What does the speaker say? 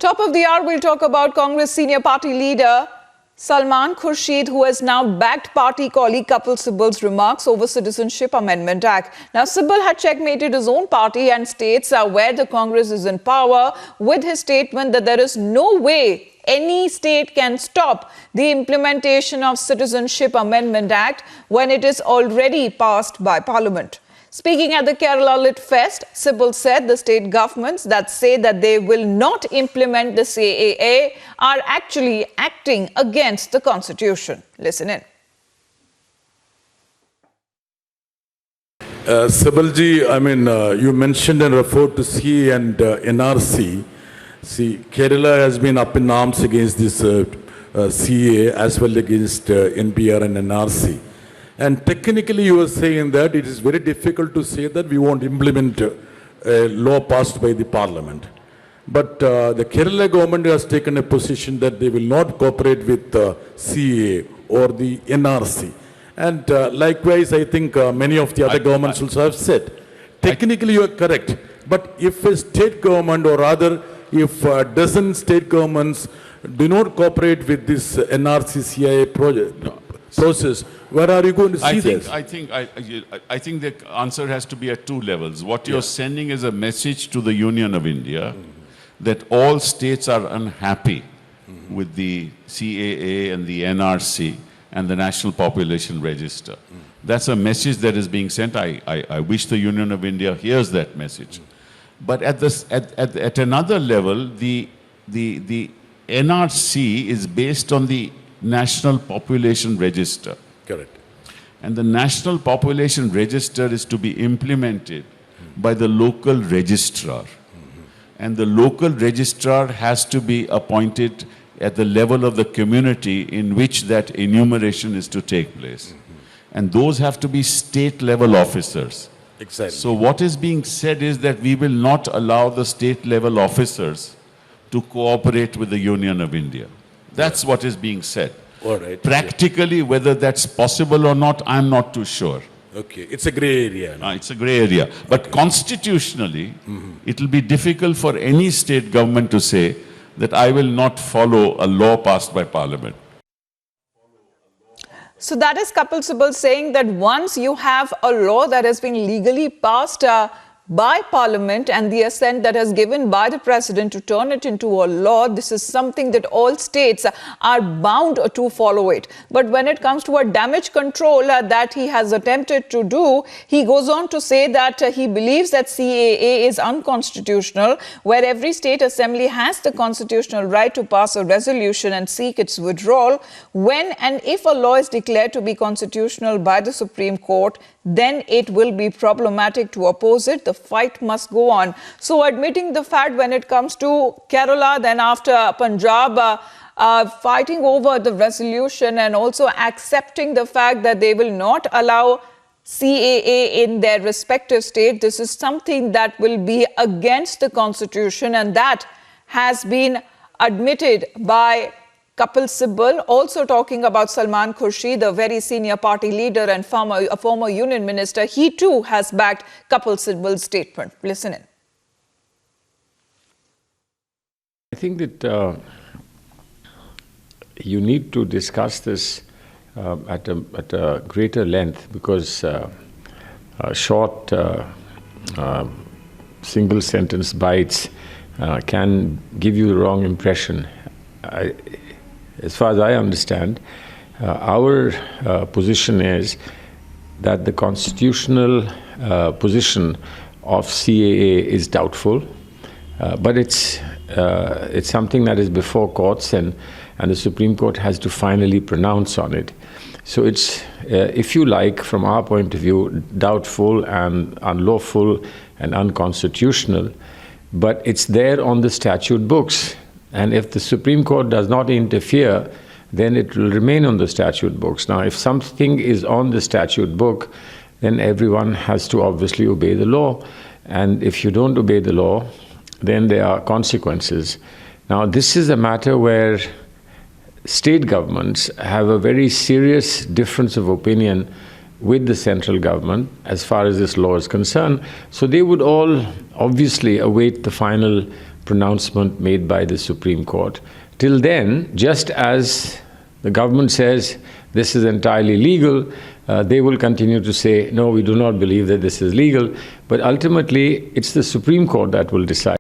Top of the hour, we'll talk about Congress senior party leader Salman Khurshid, who has now backed party colleague Kapil Sibal's remarks over Citizenship Amendment Act. Now, Sibal had checkmated his own party and states where the Congress is in power with his statement that there is no way any state can stop the implementation of Citizenship Amendment Act when it is already passed by Parliament. Speaking at the Kerala Lit Fest, Sibal said the state governments that say that they will not implement the CAA are actually acting against the Constitution. Listen in. Sibalji, you mentioned and referred to CAA and NRC. See, Kerala has been up in arms against this CAA as well against NPR and NRC. And technically you are saying that it is very difficult to say that we won't implement a law passed by the parliament. But the Kerala government has taken a position that they will not cooperate with CAA or the NRC. And likewise, I think many of the other governments also have said. Technically you are correct. But if a state government or rather if a dozen state governments do not cooperate with this NRC CIA process, where are you going to see this? I think the answer has to be at two levels. What you're sending is a message to the Union of India that all states are unhappy with the CAA and the NRC and the National Population Register. That's a message that is being sent. I wish the Union of India hears that message. But at another level, the NRC is based on the National Population Register. Correct. And the National Population Register is to be implemented by the local registrar. And the local registrar has to be appointed at the level of the community in which that enumeration is to take place. And those have to be state-level officers. Exactly. So what is being said is that we will not allow the state-level officers to cooperate with the Union of India. That's what is being said. All right. Practically, whether that's possible or not, I'm not too sure. Okay, it's a gray area. It's a gray area. But constitutionally, it will be difficult for any state government to say that I will not follow a law passed by Parliament. So that is Kapil Sibal saying that once you have a law that has been legally passed by Parliament and the assent that has given by the President to turn it into a law, this is something that all states are bound to follow it. But when it comes to a damage control that he has attempted to do, he goes on to say that he believes that CAA is unconstitutional, where every state assembly has the constitutional right to pass a resolution and seek its withdrawal. When and if a law is declared to be constitutional by the Supreme Court, then it will be problematic to oppose it. The fight must go on. So admitting the fact when it comes to Kerala, then after Punjab, fighting over the resolution and also accepting the fact that they will not allow CAA in their respective state, this is something that will be against the Constitution, and that has been admitted by Kapil Sibal, also talking about Salman Khurshid, the very senior party leader and a former union minister. He too has backed Kapil Sibal's statement. Listen in. I think that you need to discuss this at a greater length, because short single sentence bites can give you the wrong impression. As far as I understand, our position is that the constitutional position of CAA is doubtful, but it's something that is before courts, and the Supreme Court has to finally pronounce on it. So it's, if you like, from our point of view, doubtful and unlawful and unconstitutional, but it's there on the statute books. And if the Supreme Court does not interfere, then it will remain on the statute books. Now, if something is on the statute book, then everyone has to obviously obey the law. And if you don't obey the law, then there are consequences. Now, this is a matter where state governments have a very serious difference of opinion with the central government as far as this law is concerned. So they would all obviously await the final pronouncement made by the Supreme Court. Till then, just as the government says this is entirely legal, they will continue to say, no, we do not believe that this is legal. But ultimately, it's the Supreme Court that will decide.